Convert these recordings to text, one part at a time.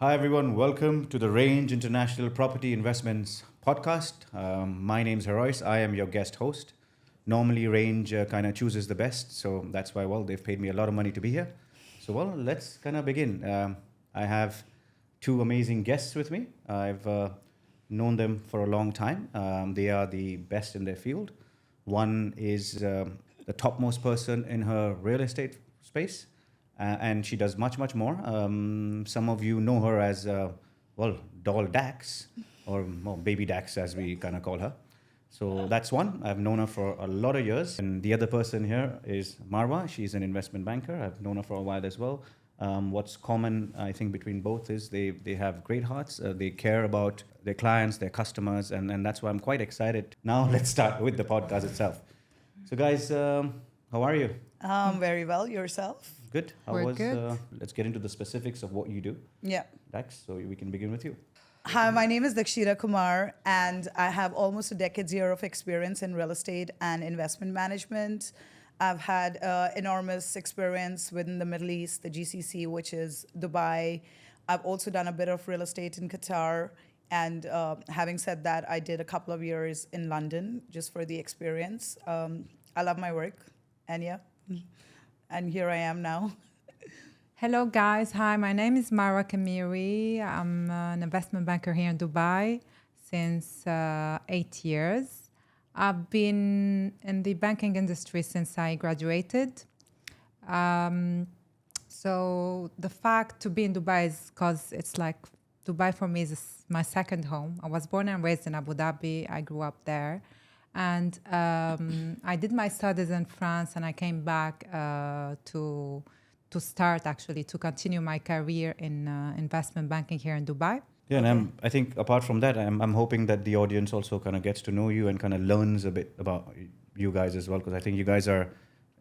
Hi, everyone. Welcome to the Range International Property Investments podcast. My name's Herois. I am your guest host. Normally, Range kind of chooses the best, so that's why, they've paid me a lot of money to be here. So, let's kind of begin. I have two amazing guests with me. I've known them for a long time. They are the best in their field. One is the topmost person in her real estate space, and she does much, much more. Some of you know her as, Doll Dax, or Baby Dax, as we kind of call her. So that's one. I've known her for a lot of years. And the other person here is Marwa. She's an investment banker. I've known her for a while as well. What's common, I think, between both is they have great hearts. They care about their clients, their customers, and that's why I'm quite excited. Now let's start with the podcast itself. So guys, how are you? Very well. Yourself? Good. We're good. Let's get into the specifics of what you do. Yeah. Dax, so we can begin with you. Hi, my name is Dakshita Kumar, and I have almost a decade's year of experience in real estate and investment management. I've had enormous experience within the Middle East, the GCC, which is Dubai. I've also done a bit of real estate in Qatar. And having said that, I did a couple of years in London just for the experience. I love my work, and and here I am now. Hello, guys. Hi, my name is Mara Kamiri. I'm an investment banker here in Dubai since 8 years. I've been in the banking industry since I graduated. So the fact to be in Dubai is because it's like Dubai for me is my second home. I was born and raised in Abu Dhabi. I grew up there. And I did my studies in France, and I came back to continue my career in investment banking here in Dubai. Yeah, and I think apart from that, I'm hoping that the audience also kind of gets to know you and kind of learns a bit about you guys as well, because I think you guys are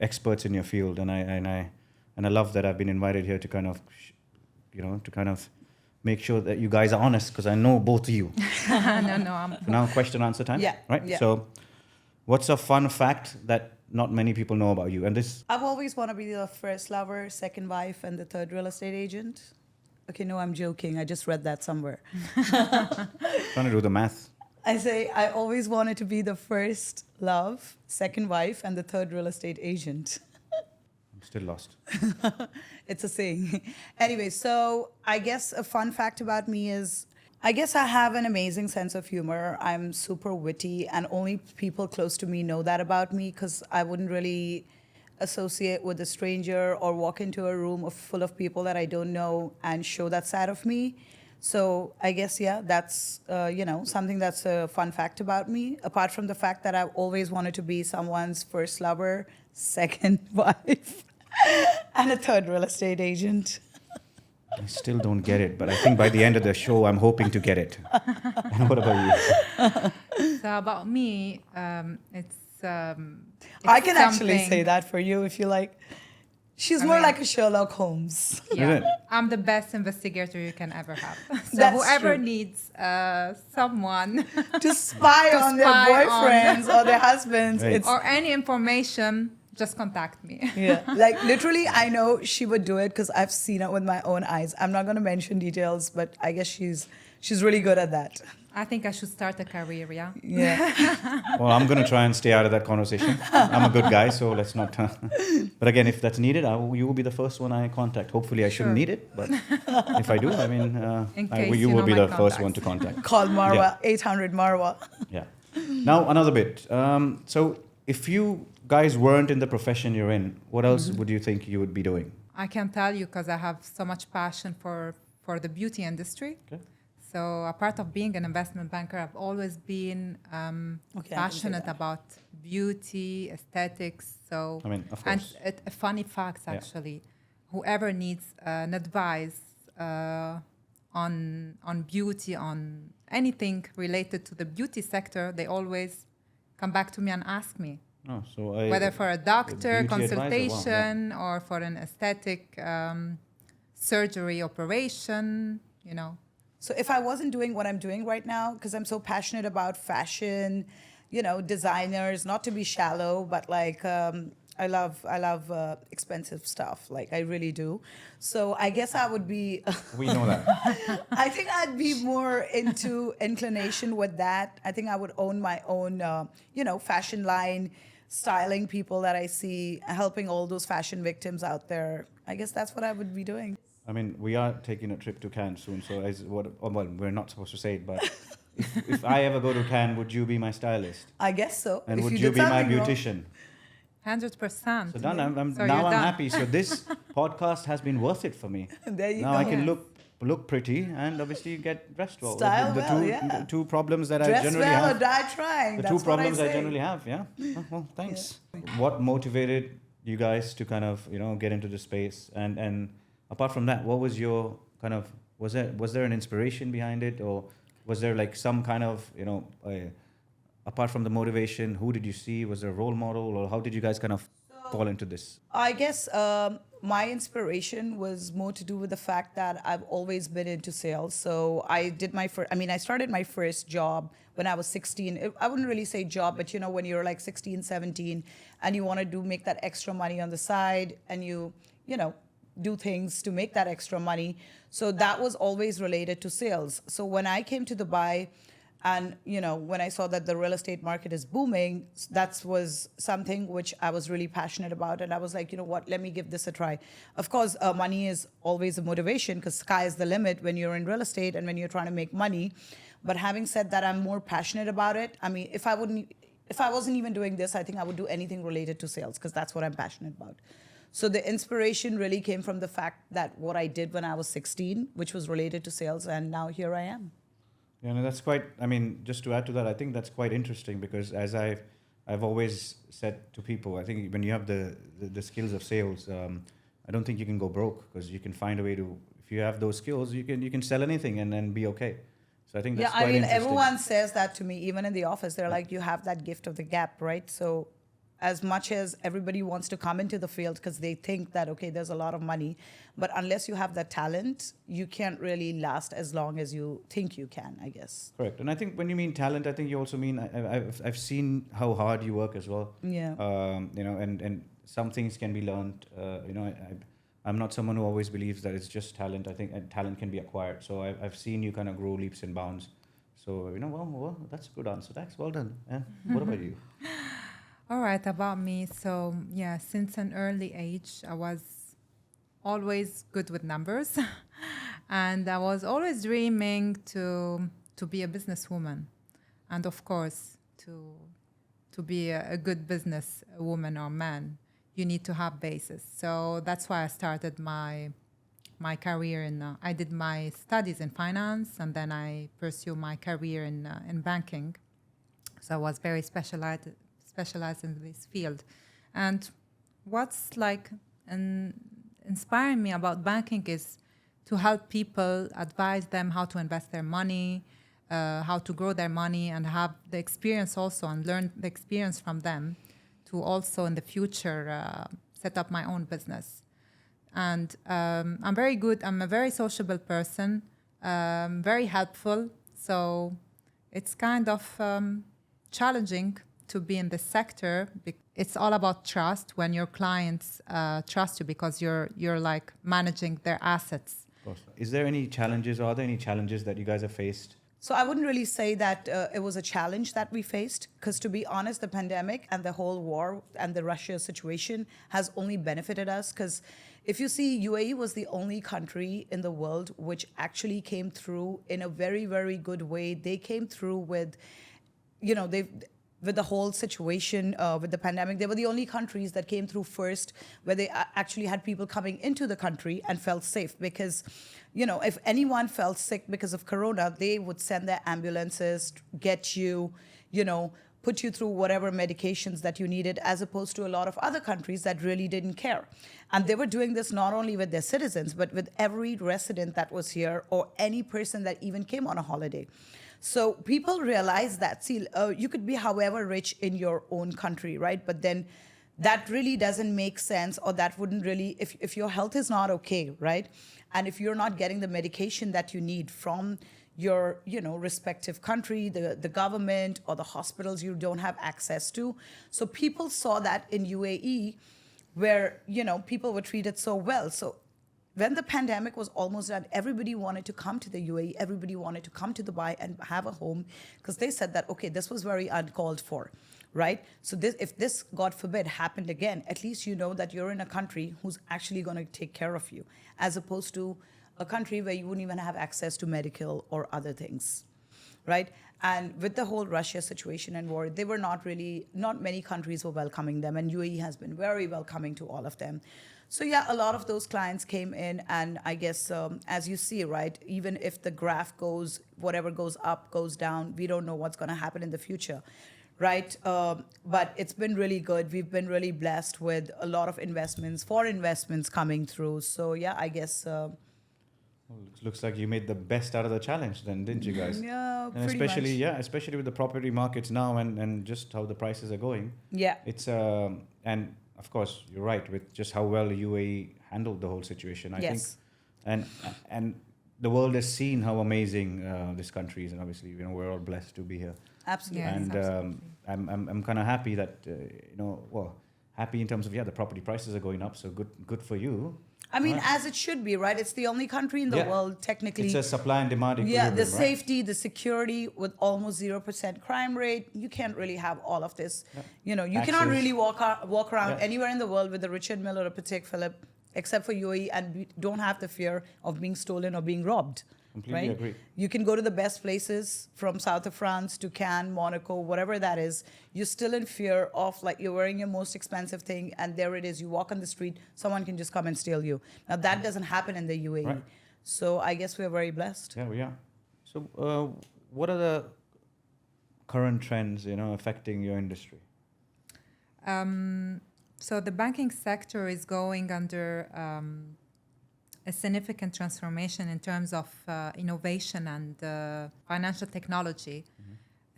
experts in your field, and I love that I've been invited here to kind of make sure that you guys are honest, because I know both of you. No. Now, question answer time. Yeah. Right. Yeah. So, what's a fun fact that not many people know about you? And this. I've always wanted to be the first lover, second wife, and the third real estate agent. Okay, no, I'm joking. I just read that somewhere. Trying to do the math. I say I always wanted to be the first love, second wife, and the third real estate agent. I'm still lost. It's a saying. Anyway, so I guess a fun fact about me is I guess I have an amazing sense of humor. I'm super witty, and only people close to me know that about me, because I wouldn't really associate with a stranger or walk into a room full of people that I don't know and show that side of me. So I guess, that's, something that's a fun fact about me, apart from the fact that I've always wanted to be someone's first lover, second wife, and a third real estate agent. I still don't get it, but I think by the end of the show, I'm hoping to get it. And what about you? So about me, it's I can actually say that for you if you like. She's more like a Sherlock Holmes. Yeah, Is it? I'm the best investigator you can ever have. So That's whoever true. needs someone To spy on their spy boyfriends or their husbands. Right. It's or any information, just contact me. yeah, like literally, I know she would do it because I've seen it with my own eyes. I'm not going to mention details, but I guess she's really good at that. I think I should start a career, yeah? Yeah. Well, I'm going to try and stay out of that conversation. I'm a good guy, so let's not. But again, if that's needed, you will be the first one I contact. Hopefully, I shouldn't need it, but if I do, I mean, In case you you will know be my the first contacts. one to contact. Call Marwa, 800 Marwa. Yeah. Now, another bit. So, if you guys weren't in the profession you're in, what else would you think you would be doing? I can tell you because I have so much passion for the beauty industry. Okay. So apart of being an investment banker, I've always been Okay, I can say passionate that. about beauty, aesthetics. So I mean, of and course. a funny fact Yeah. actually, whoever needs an advice on beauty, on anything related to the beauty sector, they always come back to me and ask me. Oh, so Whether for a doctor beauty advisor, wow, yeah. consultation or for an aesthetic surgery operation, you know. So if I wasn't doing what I'm doing right now, because I'm so passionate about fashion, designers, not to be shallow, but like I love expensive stuff. Like I really do. So I guess I would be. We know that. I think I'd be more into inclination with that. I think I would own my own, fashion line, styling people that I see, helping all those fashion victims out there. I guess that's what I would be doing. I mean, we are taking a trip to Cannes soon, so well, we're not supposed to say it, but if I ever go to Cannes, would you be my stylist? I guess so. And If would you you did be my something wrong- beautician? 100%. So done. So Now you're I'm done. happy. So this podcast has been worth it for me. There you Now go. I can Yes. look pretty and obviously get dressed well. Style the well, two, yeah. the two problems that I Dress generally well or have. die trying. The That's two what problems I say. generally have. Yeah. Oh, well, thanks. What motivated you guys to kind of get into the space? And apart from that, what was your kind of was there an inspiration behind it, or was there like some kind of apart from the motivation, who did you see? Was there a role model, or how did you guys kind of fall into this? I guess my inspiration was more to do with the fact that I've always been into sales. So I did I started my first job when I was 16. I wouldn't really say job, but when you're like 16, 17, and you want to make that extra money on the side, and you do things to make that extra money. So that was always related to sales. So when I came to Dubai, and when I saw that the real estate market is booming, that was something which I was really passionate about. And I was like, what, let me give this a try. Of course, money is always a motivation because sky is the limit when you're in real estate and when you're trying to make money. But having said that, I'm more passionate about it. I mean, if I wasn't even doing this, I think I would do anything related to sales because that's what I'm passionate about. So the inspiration really came from the fact that what I did when I was 16, which was related to sales, and now here I am. Yeah, no, that's quite. I mean, just to add to that, I think that's quite interesting because as I've always said to people, I think when you have the skills of sales, I don't think you can go broke because you can find a way to. If you have those skills, you can sell anything and then be okay. So I think that's quite interesting. Everyone says that to me, even in the office. They're like, you have that gift of the gap, right? So as much as everybody wants to come into the field because they think that, okay, there's a lot of money, but unless you have that talent, you can't really last as long as you think you can, I guess. Correct. And I think when you mean talent, I think you also mean, I've seen how hard you work as well. Yeah. And some things can be learned. I'm not someone who always believes that it's just talent. I think talent can be acquired. So I've seen you kind of grow leaps and bounds. So, well, that's a good answer. Thanks. Well done. Yeah. What about you? All right, about me. So, yeah, since an early age, I was always good with numbers. And I was always dreaming to be a businesswoman. And of course, to be a good business woman or man, you need to have basis. So that's why I started my career I did my studies in finance, and then I pursued my career in banking. So I was very specialized in this field. And what's inspiring me about banking is to help people, advise them how to invest their money, how to grow their money, and have the experience also and learn the experience from them to also in the future set up my own business. And I'm very good. I'm a very sociable person, very helpful. So it's kind of challenging to be in this sector. It's all about trust when your clients trust you because you're like managing their assets. Of course. Is there any challenges, or are there any challenges that you guys have faced? So I wouldn't really say that it was a challenge that we faced, because to be honest, the pandemic and the whole war and the Russia situation has only benefited us. Because if you see, UAE was the only country in the world which actually came through in a very, very good way. They came through with, with the whole situation with the pandemic. They were the only countries that came through first where they actually had people coming into the country and felt safe because, if anyone felt sick because of corona, they would send their ambulances, get you, put you through whatever medications that you needed, as opposed to a lot of other countries that really didn't care. And they were doing this not only with their citizens, but with every resident that was here or any person that even came on a holiday. So people realize that, you could be however rich in your own country, right? But then that really doesn't make sense, or that wouldn't really, if your health is not okay, right? And if you're not getting the medication that you need from your, respective country, the government or the hospitals you don't have access to. So people saw that in UAE where, people were treated so well. So when the pandemic was almost done, everybody wanted to come to the UAE, everybody wanted to come to Dubai and have a home, because they said that, okay, this was very uncalled for, right? So if this, God forbid, happened again, at least you know that you're in a country who's actually going to take care of you, as opposed to a country where you wouldn't even have access to medical or other things, right? And with the whole Russia situation and war, they were not many countries were welcoming them, and UAE has been very welcoming to all of them. So yeah, a lot of those clients came in, and I guess as you see, right, even if the graph goes, whatever goes up, goes down, we don't know what's going to happen in the future, right? But it's been really good. We've been really blessed with a lot of foreign investments coming through. So yeah, I guess. Well, looks like you made the best out of the challenge then, didn't you guys? Yeah, And pretty especially, much. yeah, especially with the property markets now and just how the prices are going. Yeah. It's and of course you're right with just how well the UAE handled the whole situation. I think, Yes. and the world has seen how amazing this country is, and obviously we're all blessed to be here. Absolutely. Yes, And absolutely. I'm kind of happy that happy in terms of the property prices are going up, so good for you. I mean, Right. as it should be, right? It's the only country in the Yeah. world, technically. It's a supply and demand Yeah, equilibrium, the right? safety, the security with almost 0% crime rate. You can't really have all of this. Yeah. You cannot Taxes. really walk around Yeah. anywhere in the world with a Richard Mille or a Patek Philippe, except for UAE, and don't have the fear of being stolen or being robbed. Completely Right? agree. You can go to the best places, from south of France to Cannes, Monaco, whatever that is. You're still in fear of, like, you're wearing your most expensive thing, and there it is. You walk on the street, someone can just come and steal you. Now that doesn't happen in the UAE. Right. So I guess we're very blessed. Yeah, we are. So, what are the current trends, affecting your industry? So the banking sector is going under a significant transformation in terms of innovation and financial technology,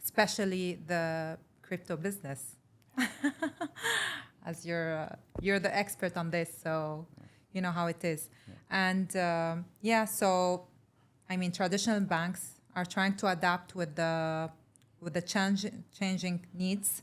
especially the crypto business. As you're the expert on this, so you know how it is. And so I mean, traditional banks are trying to adapt with the changing needs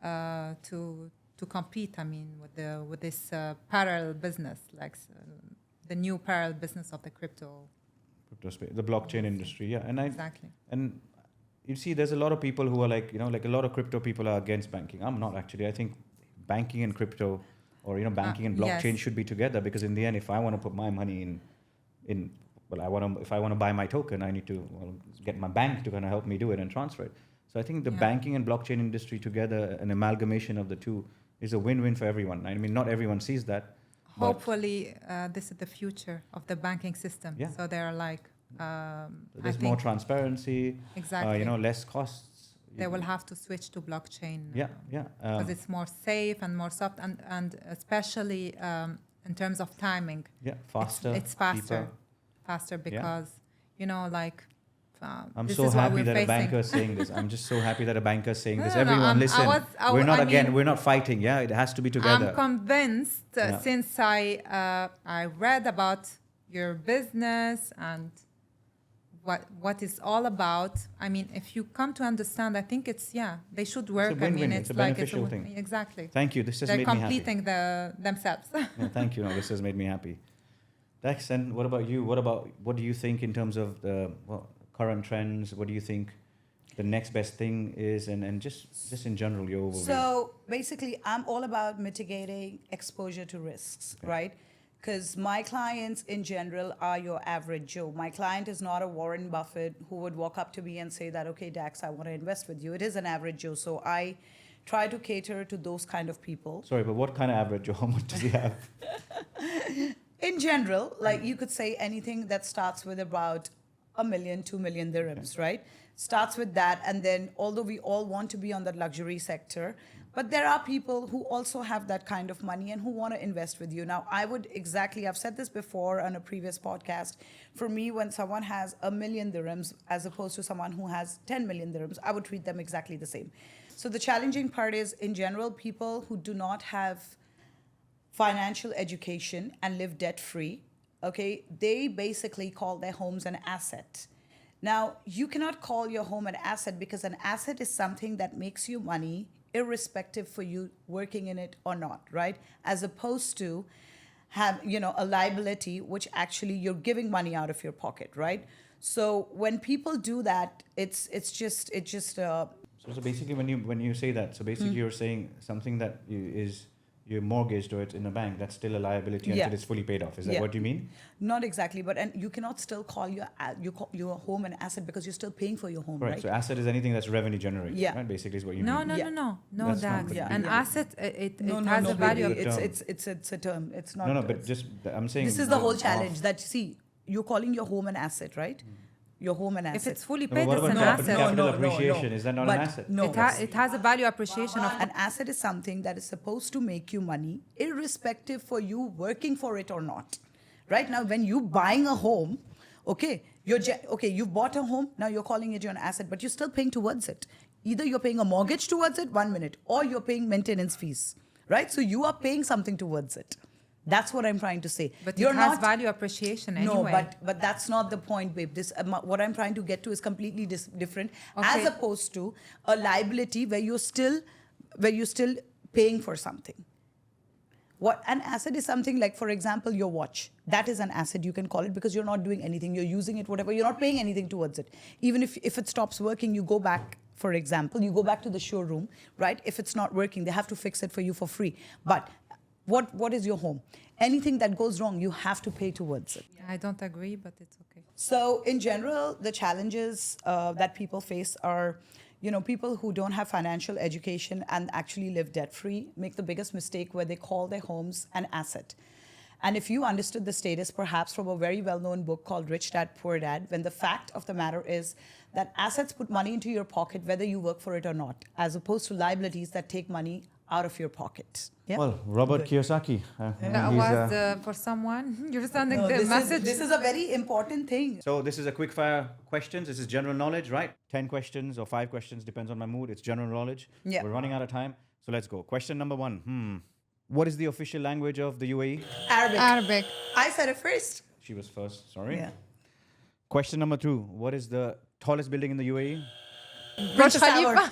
to compete. I mean, with this parallel business, like the new parallel business of the crypto. Space, the blockchain industry, yeah. Exactly. And you see, there's a lot of people who are like a lot of crypto people are against banking. I'm not actually. I think banking and crypto, or banking and blockchain Yes. should be together, because in the end, if I want to put my money if I want to buy my token, I need to get my bank to kind of help me do it and transfer it. So I think the banking and blockchain industry together, an amalgamation of the two, is a win-win for everyone. I mean, not everyone sees that. But Hopefully, this is the future of the banking system. Yeah. So they're like, there's more transparency. Exactly. Less costs. They will have to switch to blockchain. Yeah. Because it's more safe and more soft, and especially in terms of timing. Yeah, faster. It's faster. cheaper. Faster Yeah. because, I'm this so is what happy we're that a facing. banker is saying this. I'm just so happy that a banker is saying this. No, no, Everyone, I listen. was- I mean- We're not fighting. Yeah, it has to be together. I'm convinced Yeah. since I read about your business and what it's all about. I mean, if you come to understand, I think they should work. I win-win. mean, It's a like beneficial win- thing. Exactly. Thank you. This has They're made me happy. completing themselves. Yeah, thank you. No, this has made me happy. Dex, and what about you? What do you think in terms of the current trends? What do you think the next best thing is, and just in general, your overview? So basically, I'm all about mitigating exposure to risks, right? Because my clients in general are your average Joe. My client is not a Warren Buffett who would walk up to me and say that, okay, Dax, I want to invest with you. It is an average Joe. So I try to cater to those kind of people. Sorry, but what kind of average? How much does he have? In general, like you could say anything that starts with about 1 million, 2 million dirhams, right? Starts with that. And then although we all want to be on the luxury sector, but there are people who also have that kind of money and who want to invest with you. Now, I've said this before on a previous podcast. For me, when someone has 1 million dirhams as opposed to someone who has 10 million dirhams, I would treat them exactly the same. So the challenging part is, in general, people who do not have financial education and live debt free, okay, they basically call their homes an asset. Now, you cannot call your home an asset because an asset is something that makes you money irrespective for you working in it or not, right? As opposed to have, a liability which actually you're giving money out of your pocket, right? So when people do that, it's just So basically, when you say that, so basically you're saying something that is you're mortgaged or it's in a bank, that's still a liability Yeah. until it's fully paid off. Is that Yeah. what you mean? not exactly, but and you cannot still call your home an asset because you're still paying for your home, Correct. right? So asset is anything that's revenue generated, Yeah. right? Basically is what you No, mean. no, Yeah. no, That's not Dax. the- An Yeah. asset, it No, has a value. really. it's, term. it's a term. It's not. No, but it's- just I'm saying this is the whole off- challenge. That see, you're calling your home an asset, right? Your home an asset. If it's fully No, but paid, what it's about an capital, asset. capital No, no, no, appreciation? no. Is that not But an asset? no. It has a value appreciation of. An asset is something that is supposed to make you money, irrespective for you working for it or not. Right now, when you buying a home, okay, you've bought a home. Now you're calling it your asset, but you're still paying towards it. Either you're paying a mortgage towards it, 1 minute, or you're paying maintenance fees, right? So you are paying something towards it. That's what I'm trying to say. But You're it has not- value appreciation anyway. No, but that's not the point, babe. This what I'm trying to get to is completely different, as Okay. opposed to a liability where you're still paying for something. What an asset is something like, for example, your watch. That is an asset, you can call it, because you're not doing anything. You're using it, whatever. You're not paying anything towards it. Even if it stops working, you go back. For example, you go back to the showroom, right? If it's not working, they have to fix it for you for free. But what is your home? Anything that goes wrong, you have to pay towards it. I don't agree, but it's okay. So in general, the challenges that people face are, people who don't have financial education and actually live debt-free make the biggest mistake where they call their homes an asset. And if you understood the status, perhaps from a very well-known book called Rich Dad, Poor Dad, when the fact of the matter is that assets put money into your pocket whether you work for it or not, as opposed to liabilities that take money out of your pocket. Yeah? Well, Robert Kiyosaki. That he's, was for someone. You're sending the message. This is a very important thing. So this is a quick fire questions. This is general knowledge, right? 10 questions or 5 questions, depends on my mood. It's general knowledge. Yeah. We're running out of time. So let's go. Question number 1. What is the official language of the UAE? Arabic. I said it first. She was first, sorry. Yeah. Question number 2. What is the tallest building in the UAE? Burj Tower. Khalifa.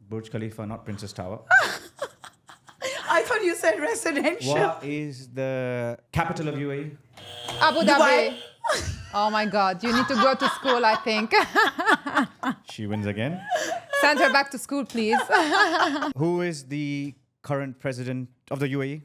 Burj Khalifa, not Princess Tower. I thought you said residential. What is the capital of UAE? Abu Dubai. Dhabi. Oh my God, you need to go to school, I think. She wins again. Send her back to school, please. Who is the current president of the UAE?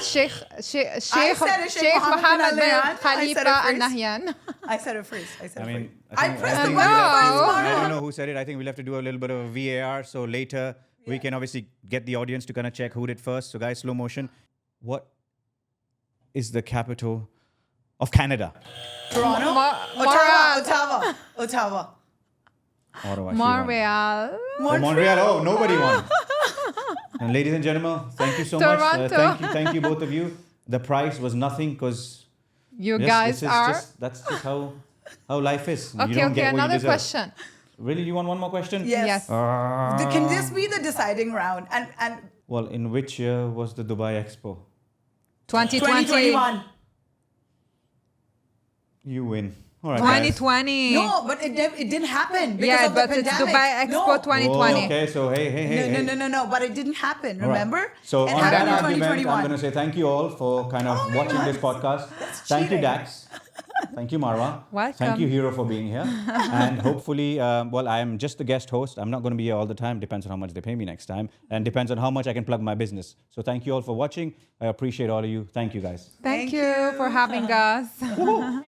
Sheikh said it, Sheikh Mohammed Mohammed bin bin Al-Nahyan. I said Khalifa it first. Al-Nahyan. I said it first. I said I it mean, first. I pressed the think button we'll have first, to- Mara. I don't know who said it. I think we'll have to do a little bit of a VAR. So later we can obviously get the audience to kind of check who did first. So guys, slow motion. What is the capital of Canada? Toronto? Montreal. Ottawa. Ottawa, she won. Montreal. Oh, Montreal. Oh, nobody won. And ladies and gentlemen, thank you so much. Toronto. Thank you both of you. The price was nothing because You guys are. that's just how life is. You Okay, don't get what you another deserve. question. Really, you want one more question? Yes. Yes. Can this be the deciding round? And Well, in which year was the Dubai Expo? 2020. 2021. You win. All right, guys. 2020. No, but it didn't happen because Yeah, of the but it's pandemic. Dubai Expo No. 2020. Oh, okay, so hey. No, but it didn't happen, All right. remember? So it on that happened in argument, 2021. I'm going to say thank you all for kind of Oh my watching God. this podcast. That's Thank you, cheating. Dax. Thank you, Marwa. Welcome. Thank you, Hero, for being here. And hopefully, I am just the guest host. I'm not going to be here all the time. Depends on how much they pay me next time. And depends on how much I can plug my business. So thank you all for watching. I appreciate all of you. Thank you, guys. Thank you for having us.